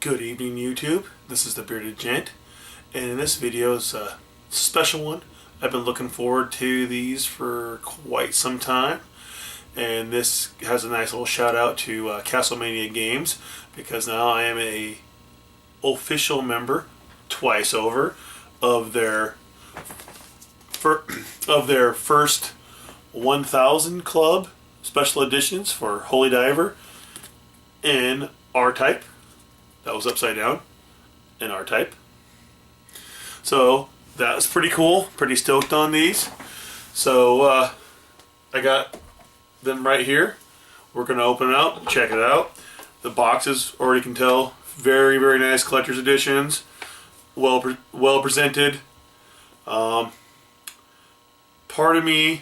Good evening, YouTube. This is the Bearded Gent, and in this video is a special one. I've been looking forward to these for quite some time, and this has a nice little shout out to Castlemania Games, because now I am a official member twice over of their first 1000 club special editions for Holy Diver in R-Type. That was upside down in R-Type. So that was pretty cool. Pretty stoked on these. So I got them right here. We're going to open it up, check it out. The boxes, already can tell, very, very nice collector's editions. Well presented. Part of me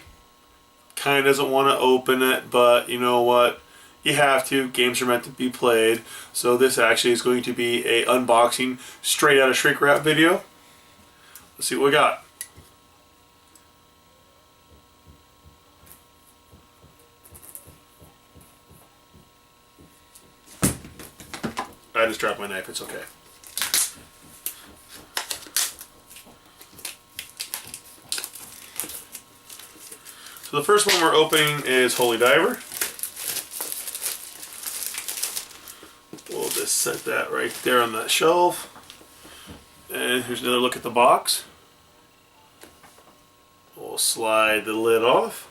kind of doesn't want to open it, but you know what? You have to. Games are meant to be played. So this actually is going to be a unboxing straight out of shrink wrap video. Let's see what we got. I just dropped my knife. It's okay. So the first one we're opening is Holy Diver. We'll just set that right there on that shelf. And here's another look at the box. We'll slide the lid off.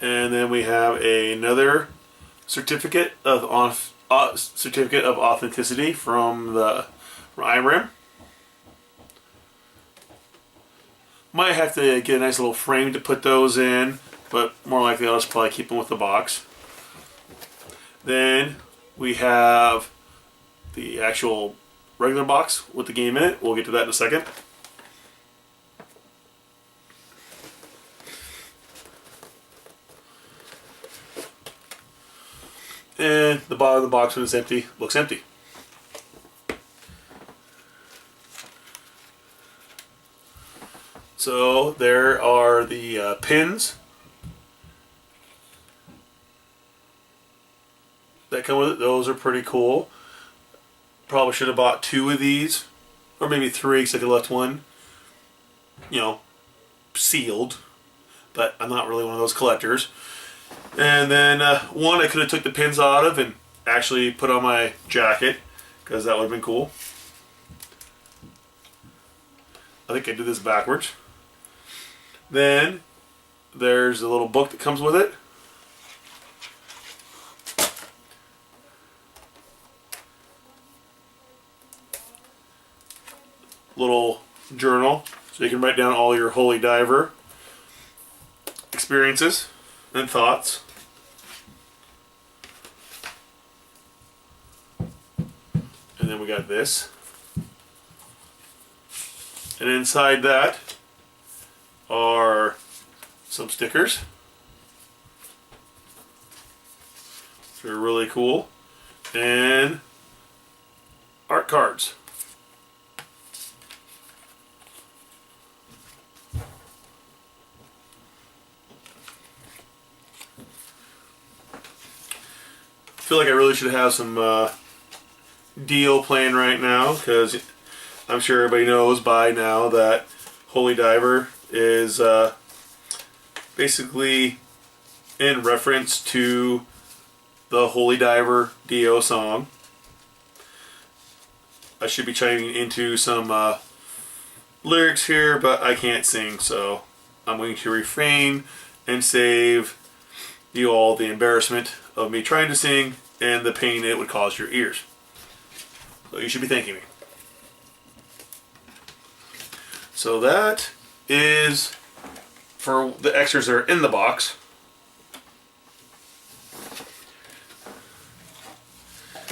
And then we have another certificate of authenticity from IRAM. Might have to get a nice little frame to put those in, but more likely I'll just probably keep them with the box. Then we have the actual regular box with the game in it. We'll get to that in a second. And the bottom of the box, when it's empty, looks empty. So there are the pins that come with it. Those are pretty cool. Probably should have bought 2 of these, or maybe 3, because I could have left one, sealed. But I'm not really one of those collectors. And then one I could have took the pins out of and actually put on my jacket, because that would have been cool. I think I did this backwards. Then there's a little book that comes with it. Little journal, so you can write down all your Holy Diver experiences and thoughts. And then we got this. And inside that are some stickers. They're really cool. And art cards. I feel like I really should have some deal playing right now, because I'm sure everybody knows by now that Holy Diver is basically in reference to the Holy Diver Dio song. I should be chiming into some lyrics here, but I can't sing, so I'm going to refrain and save you all the embarrassment of me trying to sing and the pain it would cause your ears. So you should be thanking me. So that is for the extras that are in the box.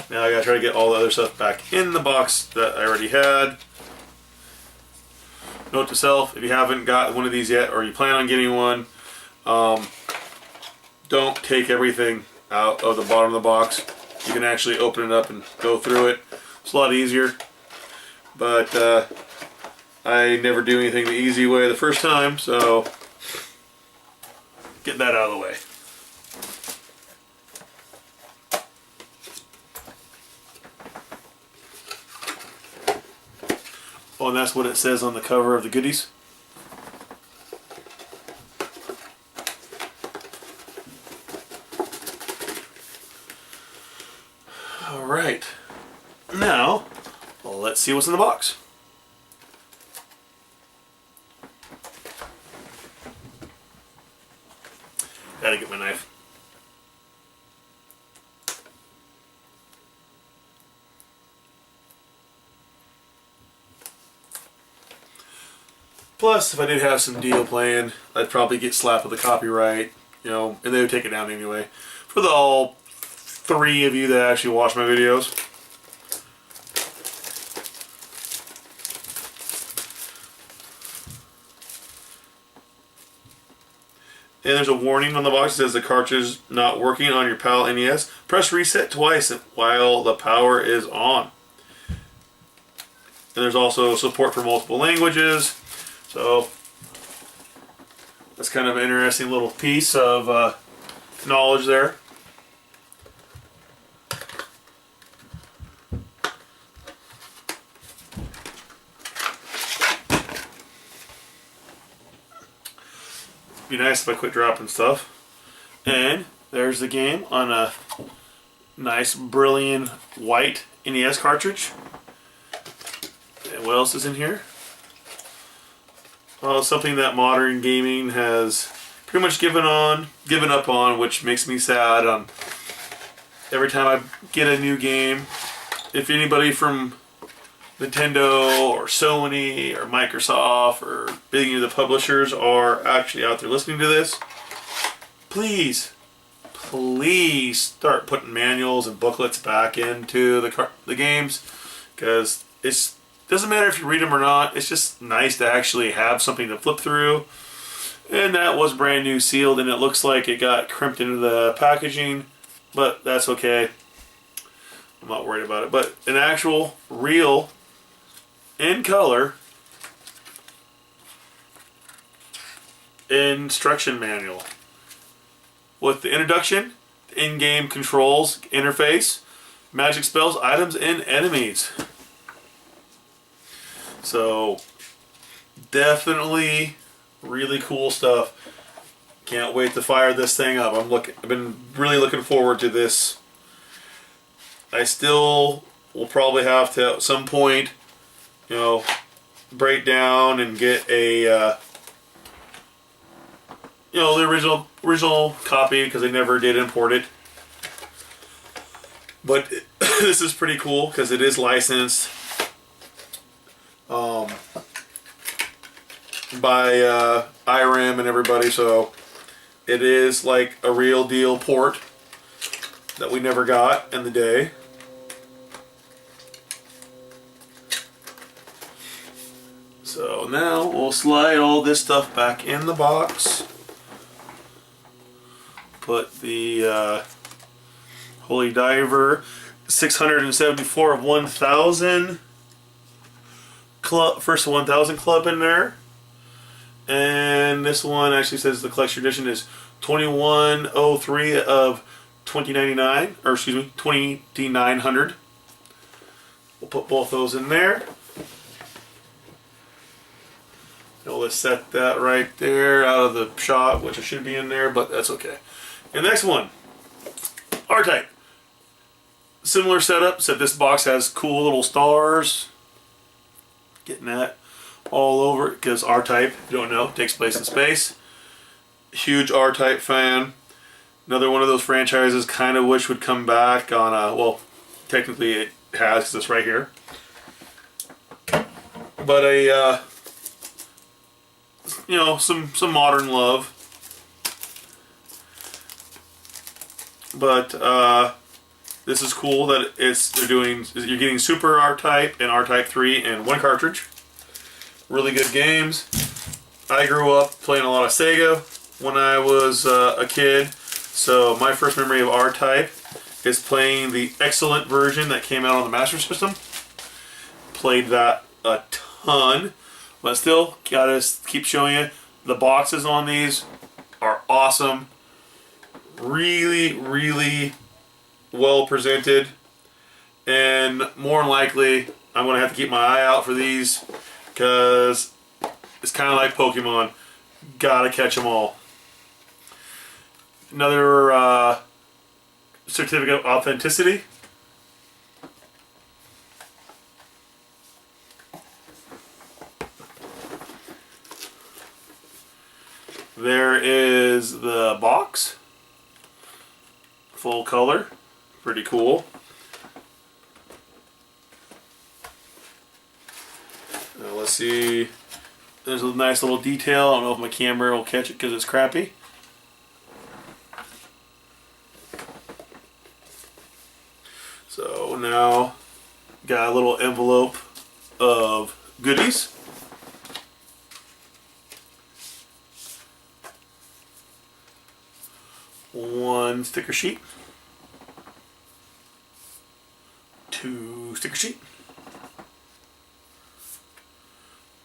Now I gotta try to get all the other stuff back in the box that I already had. Note to self, if you haven't got one of these yet, or you plan on getting one, don't take everything out of the bottom of the box. You can actually open it up and go through it. It's a lot easier, but I never do anything the easy way the first time, so get that out of the way. Oh, and that's what it says on the cover of the goodies. Alright. Now, let's see what's in the box. Gotta get my knife. Plus, if I did have some deal planned, I'd probably get slapped with a copyright, you know, and they would take it down anyway. For the all 3 of you that actually watch my videos. And there's a warning on the box that says the cartridge is not working on your PAL NES. Press reset twice while the power is on. And there's also support for multiple languages. So that's kind of an interesting little piece of knowledge there. Be nice if I quit dropping stuff. And there's the game on a nice brilliant white NES cartridge. And what else is in here? Well, something that modern gaming has pretty much given up on, which makes me sad. Every time I get a new game, if anybody from Nintendo or Sony or Microsoft or any of the publishers are actually out there listening to this, please start putting manuals and booklets back into the games, because it doesn't matter if you read them or not. It's just nice to actually have something to flip through. And that was brand new sealed, and it looks like it got crimped into the packaging, but that's okay. I'm not worried about it. But an actual real in color instruction manual with the introduction, in-game controls, interface, magic spells, items, and enemies. So definitely really cool stuff. Can't wait to fire this thing up. I've been really looking forward to this. I still will probably have to at some point, you know, break down and get a you know, the original copy, because they never did import it. But this is pretty cool because it is licensed by IRM and everybody, so it is like a real deal port that we never got in the day. So now we'll slide all this stuff back in the box. Put the Holy Diver 674 of 1000 club, first 1000 club in there. And this one actually says the collection edition is 2103 of 2099, or excuse me, 2900. We'll put both those in there. And let's set that right there out of the shot, which it should be in there, but that's okay. And the next one, R-Type. Similar setup, except this box has cool little stars. Getting that all over, because R-Type, if you don't know, takes place in space. Huge R-Type fan. Another one of those franchises kind of wish would come back on a, well, technically it has because it's right here. But a, you know, some modern love. But this is cool that you're getting Super R-Type and R-Type 3 in one cartridge. Really good games. I grew up playing a lot of Sega when I was a kid, so my first memory of R-Type is playing the excellent version that came out on the Master System. Played that a ton, but still gotta keep showing you the boxes on these are awesome. Really, really well presented, and more than likely I'm going to have to keep my eye out for these because it's kind of like Pokemon. Gotta catch them all. Another certificate of authenticity. There is the box. Full color. Pretty cool. Now let's see. There's a nice little detail. I don't know if my camera will catch it because it's crappy. So now got a little envelope of goodies. One sticker sheet. Two sticker sheet.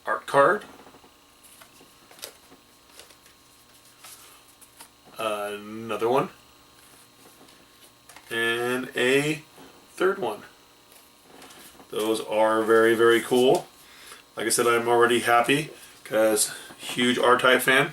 Art card. Another one. And a third one. Those are very, very cool. Like I said, I'm already happy because huge R-Type fan.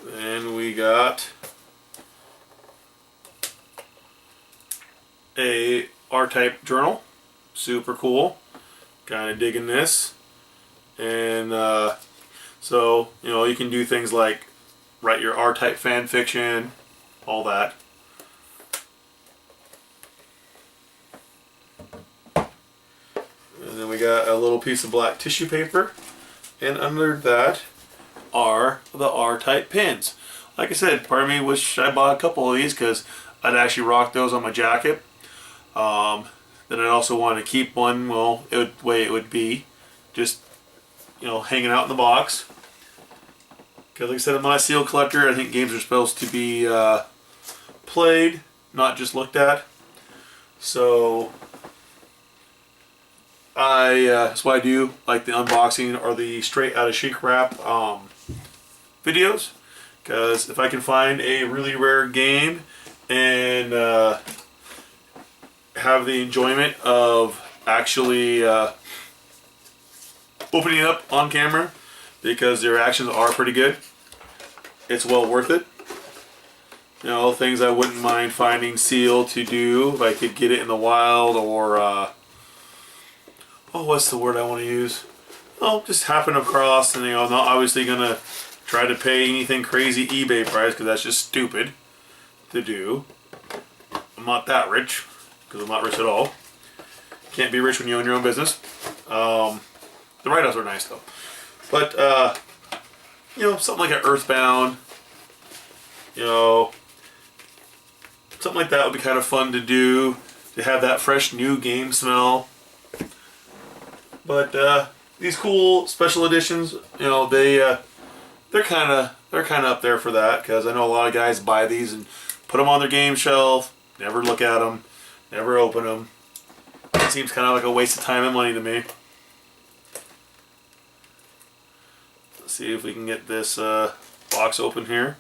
Then we got a R-Type journal. Super cool. Kind of digging this. And so, you know, you can do things like write your R-Type fan fiction, all that. And then we got a little piece of black tissue paper. And under that are the R-Type pins. Like I said, part of me wish I bought a couple of these because I'd actually rock those on my jacket. Then I'd also want to keep one, well, way it would be just, you know, hanging out in the box. Because like I said, I'm not a seal collector. I think games are supposed to be played, not just looked at. So that's why I do like the unboxing or the straight out of shrink wrap videos, because if I can find a really rare game and have the enjoyment of actually opening it up on camera, because their actions are pretty good, it's well worth it. You know, things I wouldn't mind finding sealed to do if I could get it in the wild, or oh, what's the word I want to use? Oh, just happen across, and you know, I'm not obviously gonna try to pay anything crazy eBay price because that's just stupid to do. I'm not that rich, because I'm not rich at all. Can't be rich when you own your own business. The write-offs are nice though. But you know, something like an Earthbound, you know, something like that would be kind of fun to do, to have that fresh new game smell. But these cool special editions, you know, they're kind of up there for that, because I know a lot of guys buy these and put them on their game shelf, never look at them, never open them. It seems kind of like a waste of time and money to me. Let's see if we can get this box open here.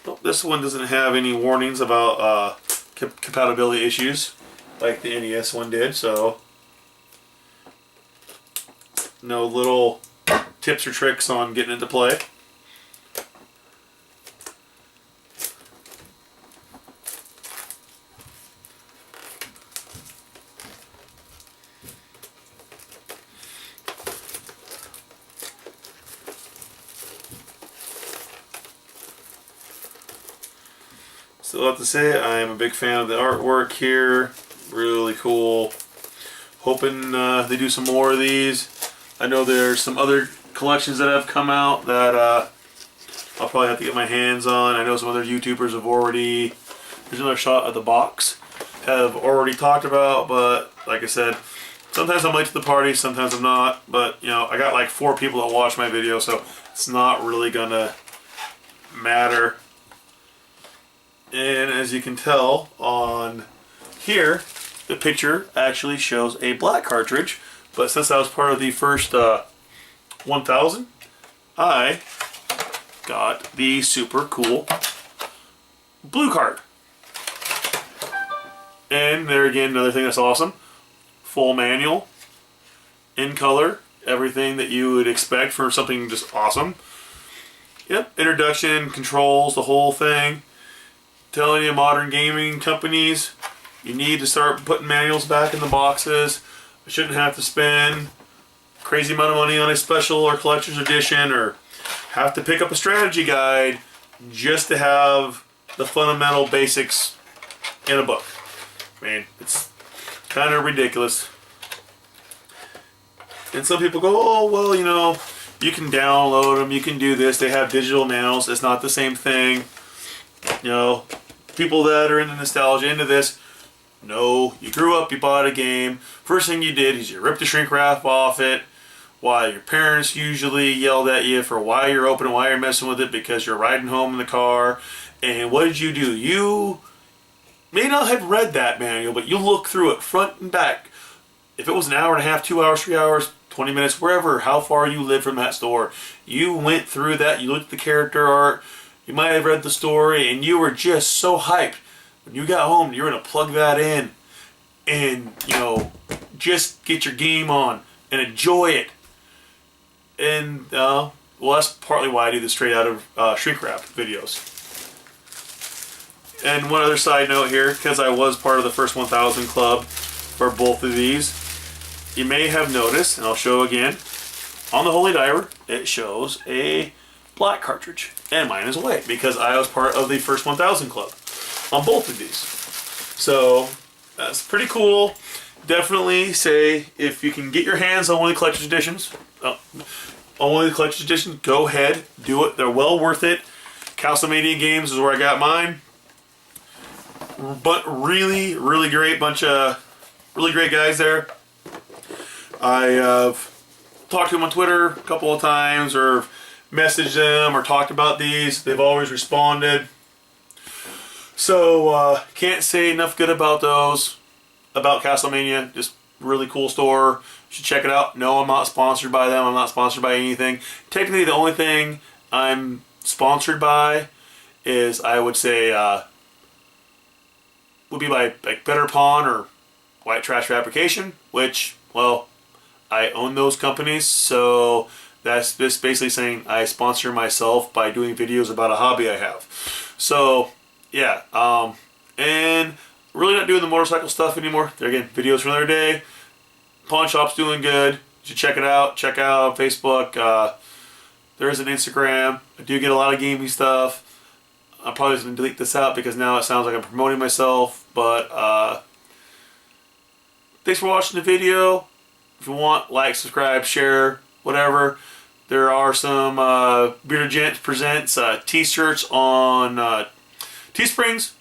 Nope, this one doesn't have any warnings about compatibility issues like the NES one did, so no little tips or tricks on getting into play. Still have to say, I am a big fan of the artwork here. Really cool. Hoping they do some more of these. I know there's some other collections that have come out that I'll probably have to get my hands on. I know some other YouTubers have already, there's another shot of the box, have already talked about, but like I said, sometimes I'm late to the party, sometimes I'm not, but you know, I got like 4 people that watch my video, so it's not really gonna matter And as you can tell on here, the picture actually shows a black cartridge. But since I was part of the first 1000, I got the super cool blue card. And there again, another thing that's awesome. Full manual, in color, everything that you would expect for something just awesome. Yep, introduction, controls, the whole thing. Telling you, modern gaming companies, you need to start putting manuals back in the boxes. You shouldn't have to spend crazy amount of money on a special or collector's edition, or have to pick up a strategy guide just to have the fundamental basics in a book. I mean, it's kind of ridiculous. And some people go, oh, well, you know, you can download them, you can do this, they have digital manuals, it's not the same thing. You know, people that are into nostalgia, into this, no, you grew up, you bought a game, first thing you did is you ripped the shrink wrap off it, while your parents usually yelled at you for why you're opening, why you're messing with it, because you're riding home in the car. And what did you do? You may not have read that manual, but you look through it front and back. If it was an hour and a half, 2 hours, 3 hours, 20 minutes, wherever, how far you live from that store, you went through that, you looked at the character art, you might have read the story, and you were just so hyped. When you got home, you're going to plug that in and, you know, just get your game on and enjoy it. And, well, that's partly why I do the straight out of shrink wrap videos. And one other side note here, because I was part of the first 1000 club for both of these, you may have noticed, and I'll show again, on the Holy Diver, it shows a black cartridge. And mine is white, because I was part of the first 1000 club on both of these. So, that's pretty cool. Definitely say, if you can get your hands on one of the collector's editions, go ahead, do it. They're well worth it. Castlemania Games is where I got mine. But really, really great bunch of really great guys there. I have talked to them on Twitter a couple of times, or messaged them, or talked about these. They've always responded. So, can't say enough good about those. About Castlemania, just really cool store. You should check it out. No, I'm not sponsored by them. I'm not sponsored by anything. Technically, the only thing I'm sponsored by is, I would say, would be by like Better Pawn or White Trash Fabrication, which, well, I own those companies, so that's just basically saying I sponsor myself by doing videos about a hobby I have. So, yeah, and really not doing the motorcycle stuff anymore. There again, videos from the other day. Pawn Shop's doing good. You should check it out. Check out Facebook. There is an Instagram. I do get a lot of gaming stuff. I'm probably just going to delete this out because now it sounds like I'm promoting myself. But thanks for watching the video. If you want, like, subscribe, share, whatever. There are some Bearded Gent Presents t-shirts on Teesprings.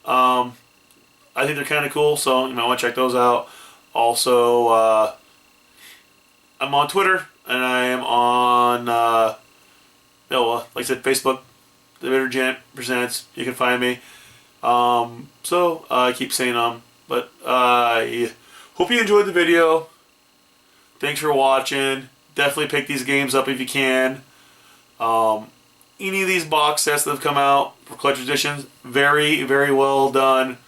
I think they're kind of cool, so you might want to check those out. Also, I'm on Twitter, and I am on, like I said, Facebook. The Bearded Gent Presents. You can find me. So I keep saying but I hope you enjoyed the video. Thanks for watching. Definitely pick these games up if you can. Any of these box sets that have come out for collector's editions, very, very well done.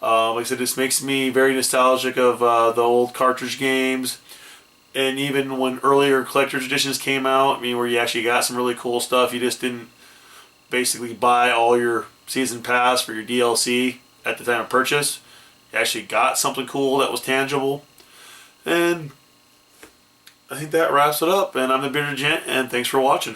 Like I said, this makes me very nostalgic of the old cartridge games. And even when earlier collector's editions came out, I mean, where you actually got some really cool stuff, you just didn't basically buy all your season pass for your DLC at the time of purchase. You actually got something cool that was tangible. And I think that wraps it up. And I'm the Bearded Gent, and thanks for watching.